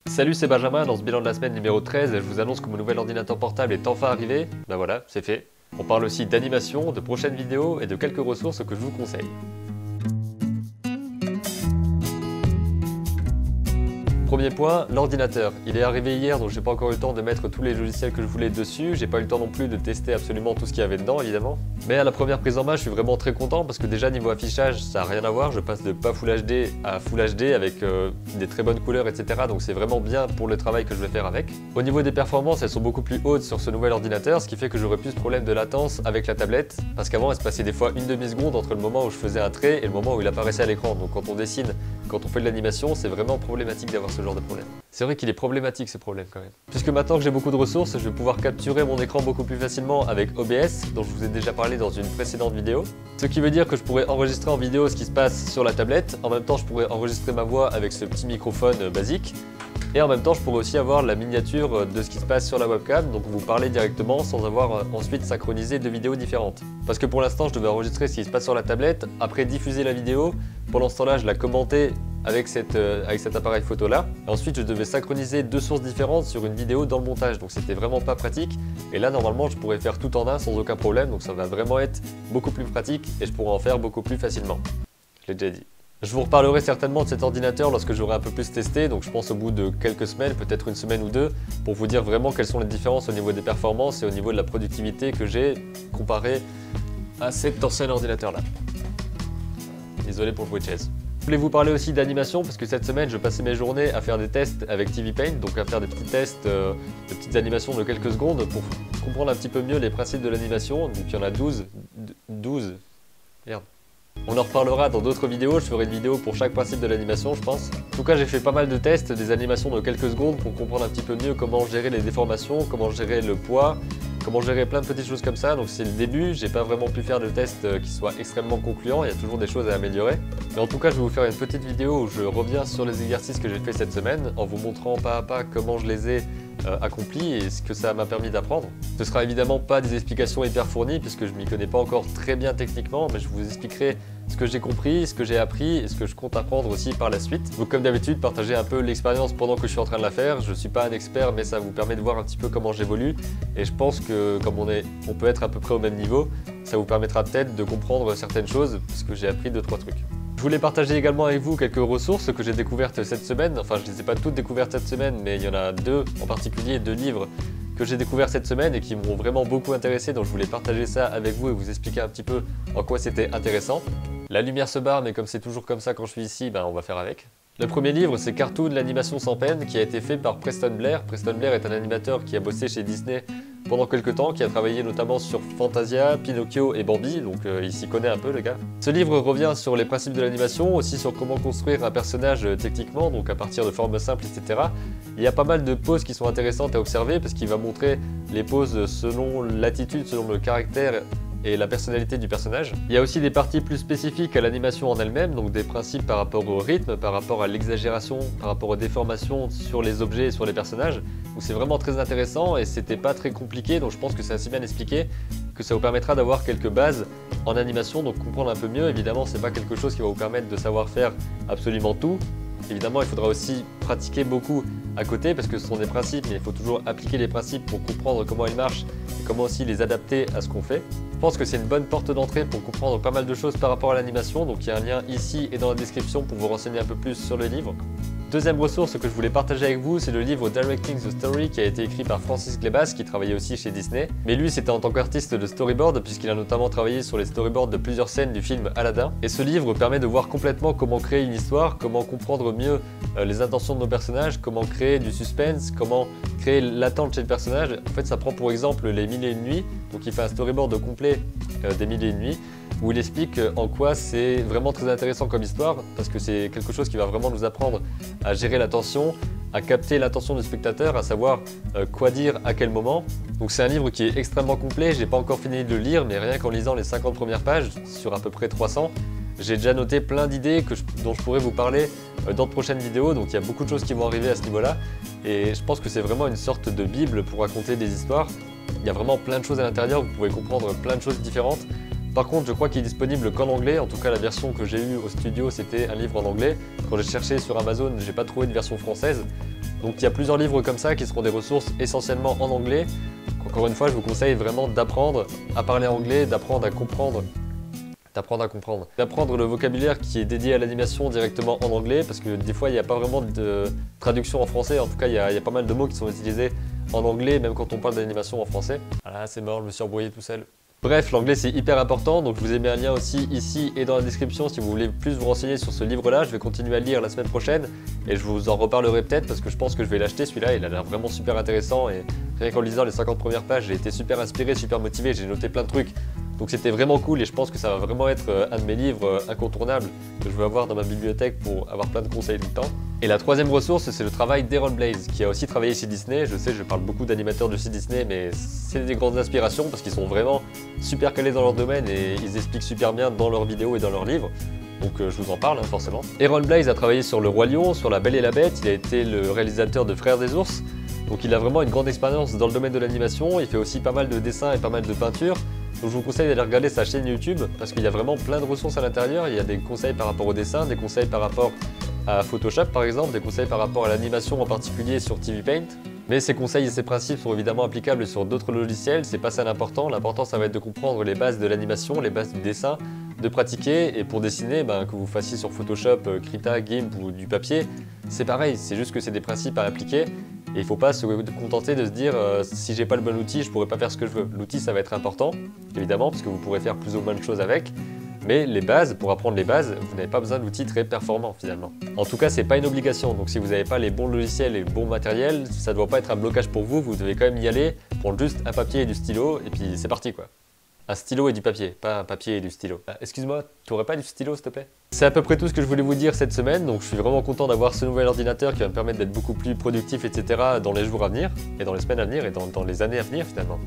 Salut, c'est Benjamin. Dans ce bilan de la semaine numéro 13, je vous annonce que mon nouvel ordinateur portable est enfin arrivé. Ben voilà, c'est fait. On parle aussi d'animation, de prochaines vidéos et de quelques ressources que je vous conseille. Premier point, l'ordinateur. Il est arrivé hier, donc j'ai pas encore eu le temps de mettre tous les logiciels que je voulais dessus. J'ai pas eu le temps non plus de tester absolument tout ce qu'il y avait dedans, évidemment. Mais à la première prise en main, je suis vraiment très content parce que déjà niveau affichage, ça n'a rien à voir. Je passe de pas Full HD à Full HD avec des très bonnes couleurs, etc. Donc c'est vraiment bien pour le travail que je vais faire avec. Au niveau des performances, elles sont beaucoup plus hautes sur ce nouvel ordinateur, ce qui fait que j'aurai plus de problème de latence avec la tablette. Parce qu'avant, elle se passait des fois une demi-seconde entre le moment où je faisais un trait et le moment où il apparaissait à l'écran. Donc quand on dessine, quand on fait de l'animation, c'est vraiment problématique d'avoir ce genre de problème. C'est vrai qu'il est problématique ce problème quand même. Puisque maintenant que j'ai beaucoup de ressources, je vais pouvoir capturer mon écran beaucoup plus facilement avec OBS, dont je vous ai déjà parlé dans une précédente vidéo. Ce qui veut dire que je pourrais enregistrer en vidéo ce qui se passe sur la tablette. En même temps, je pourrais enregistrer ma voix avec ce petit microphone basique. Et en même temps, je pourrais aussi avoir la miniature de ce qui se passe sur la webcam, donc vous parler directement sans avoir ensuite synchronisé deux vidéos différentes. Parce que pour l'instant, je devais enregistrer ce qui se passe sur la tablette, après diffuser la vidéo. Pendant ce temps-là, je la commentais avec cet appareil photo là. Et ensuite, je devais synchroniser deux sources différentes sur une vidéo dans le montage, donc c'était vraiment pas pratique. Et là, normalement, je pourrais faire tout en un sans aucun problème, donc ça va vraiment être beaucoup plus pratique et je pourrai en faire beaucoup plus facilement. Je l'ai déjà dit. Je vous reparlerai certainement de cet ordinateur lorsque j'aurai un peu plus testé, donc je pense au bout de quelques semaines, peut-être une semaine ou deux, pour vous dire vraiment quelles sont les différences au niveau des performances et au niveau de la productivité que j'ai comparé à cet ancien ordinateur là. Désolé pour le bruit de chaise. Je voulais vous parler aussi d'animation parce que cette semaine je passais mes journées à faire des tests avec TV Paint, donc à faire des petits tests, de petites animations de quelques secondes pour comprendre un petit peu mieux les principes de l'animation. Donc il y en a 12. Merde. On en reparlera dans d'autres vidéos, je ferai une vidéo pour chaque principe de l'animation je pense. En tout cas j'ai fait pas mal de tests, des animations de quelques secondes pour comprendre un petit peu mieux comment gérer les déformations, comment gérer le poids, comment gérer plein de petites choses comme ça. Donc c'est le début, j'ai pas vraiment pu faire de tests qui soient extrêmement concluants, il y a toujours des choses à améliorer. Mais en tout cas je vais vous faire une petite vidéo où je reviens sur les exercices que j'ai fait cette semaine en vous montrant pas à pas comment je les ai accomplis et ce que ça m'a permis d'apprendre. Ce sera évidemment pas des explications hyper fournies puisque je m'y connais pas encore très bien techniquement, mais je vous expliquerai ce que j'ai compris, ce que j'ai appris et ce que je compte apprendre aussi par la suite. Donc comme d'habitude, partagez un peu l'expérience pendant que je suis en train de la faire. Je suis pas un expert mais ça vous permet de voir un petit peu comment j'évolue et je pense que comme on peut être à peu près au même niveau, ça vous permettra peut-être de comprendre certaines choses puisque j'ai appris 2-3 trucs. Je voulais partager également avec vous quelques ressources que j'ai découvertes cette semaine. Enfin, je ne les ai pas toutes découvertes cette semaine, mais il y en a deux en particulier, deux livres que j'ai découverts cette semaine et qui m'ont vraiment beaucoup intéressé. Donc je voulais partager ça avec vous et vous expliquer un petit peu en quoi c'était intéressant. La lumière se barre, mais comme c'est toujours comme ça quand je suis ici, on va faire avec. Le premier livre, c'est Cartoon, l'animation sans peine, qui a été fait par Preston Blair. Preston Blair est un animateur qui a bossé chez Disney pendant quelques temps, qui a travaillé notamment sur Fantasia, Pinocchio et Bambi, donc il s'y connaît un peu le gars. Ce livre revient sur les principes de l'animation, aussi sur comment construire un personnage techniquement, donc à partir de formes simples, etc. Il y a pas mal de poses qui sont intéressantes à observer, parce qu'il va montrer les poses selon l'attitude, selon le caractère et la personnalité du personnage. Il y a aussi des parties plus spécifiques à l'animation en elle-même, donc des principes par rapport au rythme, par rapport à l'exagération, par rapport aux déformations sur les objets et sur les personnages, où c'est vraiment très intéressant et c'était pas très compliqué, donc je pense que c'est assez bien expliqué, que ça vous permettra d'avoir quelques bases en animation, donc comprendre un peu mieux. Évidemment, c'est pas quelque chose qui va vous permettre de savoir faire absolument tout. Évidemment, il faudra aussi pratiquer beaucoup à côté parce que ce sont des principes, mais il faut toujours appliquer les principes pour comprendre comment ils marchent et comment aussi les adapter à ce qu'on fait. Je pense que c'est une bonne porte d'entrée pour comprendre pas mal de choses par rapport à l'animation, donc il y a un lien ici et dans la description pour vous renseigner un peu plus sur le livre. Deuxième ressource que je voulais partager avec vous, c'est le livre Directing the Story qui a été écrit par Francis Glebas qui travaillait aussi chez Disney. Mais lui c'était en tant qu'artiste de storyboard puisqu'il a notamment travaillé sur les storyboards de plusieurs scènes du film Aladdin. Et ce livre permet de voir complètement comment créer une histoire, comment comprendre mieux les intentions de nos personnages, comment créer du suspense, comment créer l'attente chez le personnage. En fait ça prend pour exemple les 1001 nuits, donc il fait un storyboard complet des 1001 nuits, où il explique en quoi c'est vraiment très intéressant comme histoire, parce que c'est quelque chose qui va vraiment nous apprendre à gérer l'attention, à capter l'attention du spectateur, à savoir quoi dire à quel moment. Donc c'est un livre qui est extrêmement complet, j'ai pas encore fini de le lire, mais rien qu'en lisant les 50 premières pages, sur à peu près 300, j'ai déjà noté plein d'idées dont je pourrais vous parler dans de prochaines vidéos, donc il y a beaucoup de choses qui vont arriver à ce niveau-là, et je pense que c'est vraiment une sorte de bible pour raconter des histoires. Il y a vraiment plein de choses à l'intérieur, vous pouvez comprendre plein de choses différentes. Par contre, je crois qu'il est disponible qu'en anglais. En tout cas, la version que j'ai eue au studio, c'était un livre en anglais. Quand j'ai cherché sur Amazon, j'ai pas trouvé de version française. Donc il y a plusieurs livres comme ça qui seront des ressources essentiellement en anglais. Encore une fois, je vous conseille vraiment d'apprendre à parler anglais, d'apprendre à comprendre le vocabulaire qui est dédié à l'animation directement en anglais, parce que des fois il n'y a pas vraiment de traduction en français. En tout cas, il y a pas mal de mots qui sont utilisés en anglais, même quand on parle d'animation en français. Ah, c'est mort, je me suis embrouillé tout seul. Bref, l'anglais c'est hyper important, donc je vous ai mis un lien aussi ici et dans la description si vous voulez plus vous renseigner sur ce livre-là. Je vais continuer à le lire la semaine prochaine et je vous en reparlerai peut-être parce que je pense que je vais l'acheter celui-là. Il a l'air vraiment super intéressant et rien qu'en lisant les 50 premières pages, j'ai été super inspiré, super motivé, j'ai noté plein de trucs. Donc c'était vraiment cool et je pense que ça va vraiment être un de mes livres incontournables que je veux avoir dans ma bibliothèque pour avoir plein de conseils tout le temps. Et la troisième ressource, c'est le travail d'Aaron Blaise, qui a aussi travaillé chez Disney. Je sais, je parle beaucoup d'animateurs de chez Disney, mais c'est des grandes inspirations parce qu'ils sont vraiment super calés dans leur domaine et ils expliquent super bien dans leurs vidéos et dans leurs livres. Donc je vous en parle forcément. Aaron Blaise a travaillé sur Le Roi Lion, sur La Belle et la Bête, il a été le réalisateur de Frères des Ours. Donc il a vraiment une grande expérience dans le domaine de l'animation, il fait aussi pas mal de dessins et pas mal de peintures. Donc je vous conseille d'aller regarder sa chaîne YouTube parce qu'il y a vraiment plein de ressources à l'intérieur. Il y a des conseils par rapport au dessin, des conseils par rapport à Photoshop par exemple, des conseils par rapport à l'animation en particulier sur TV Paint. Mais ces conseils et ces principes sont évidemment applicables sur d'autres logiciels, c'est pas ça l'important. L'important ça va être de comprendre les bases de l'animation, les bases du dessin, de pratiquer, et pour dessiner, que vous fassiez sur Photoshop, Krita, GIMP ou du papier, c'est pareil, c'est juste que c'est des principes à appliquer. Et il ne faut pas se contenter de se dire si j'ai pas le bon outil, je pourrais pas faire ce que je veux. L'outil ça va être important, évidemment, parce que vous pourrez faire plus ou moins de choses avec. Mais les bases, pour apprendre les bases, vous n'avez pas besoin d'outils très performants finalement. En tout cas, c'est pas une obligation, donc si vous n'avez pas les bons logiciels et le bon matériel, ça ne doit pas être un blocage pour vous, vous devez quand même y aller, prendre juste un papier et du stylo, et puis c'est parti quoi. Un stylo et du papier, pas un papier et du stylo. Excuse-moi, tu aurais pas du stylo s'il te plaît? C'est à peu près tout ce que je voulais vous dire cette semaine, donc je suis vraiment content d'avoir ce nouvel ordinateur qui va me permettre d'être beaucoup plus productif, etc. dans les jours à venir, et dans les semaines à venir, et dans les années à venir finalement.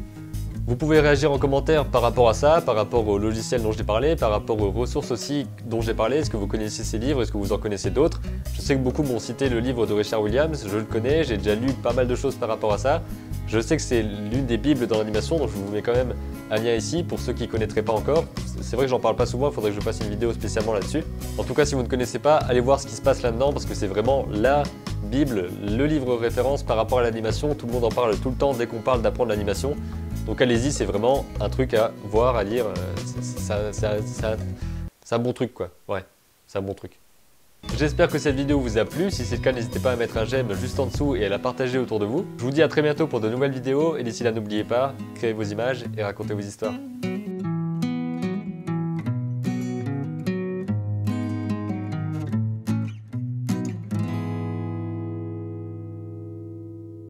Vous pouvez réagir en commentaire par rapport à ça, par rapport au logiciel dont j'ai parlé, par rapport aux ressources aussi dont j'ai parlé. Est-ce que vous connaissez ces livres? Est-ce que vous en connaissez d'autres? Je sais que beaucoup m'ont cité le livre de Richard Williams, je le connais, j'ai déjà lu pas mal de choses par rapport à ça. Je sais que c'est l'une des bibles dans l'animation, donc je vous mets quand même un lien ici pour ceux qui ne connaîtraient pas encore. C'est vrai que j'en parle pas souvent, il faudrait que je fasse une vidéo spécialement là-dessus. En tout cas, si vous ne connaissez pas, allez voir ce qui se passe là-dedans parce que c'est vraiment la bible, le livre référence par rapport à l'animation. Tout le monde en parle tout le temps dès qu'on parle d'apprendre l'animation. Donc allez-y, c'est vraiment un truc à voir, à lire. C'est un bon truc quoi. Ouais, c'est un bon truc. J'espère que cette vidéo vous a plu. Si c'est le cas, n'hésitez pas à mettre un j'aime juste en dessous et à la partager autour de vous. Je vous dis à très bientôt pour de nouvelles vidéos. Et d'ici là, n'oubliez pas, créez vos images et racontez vos histoires.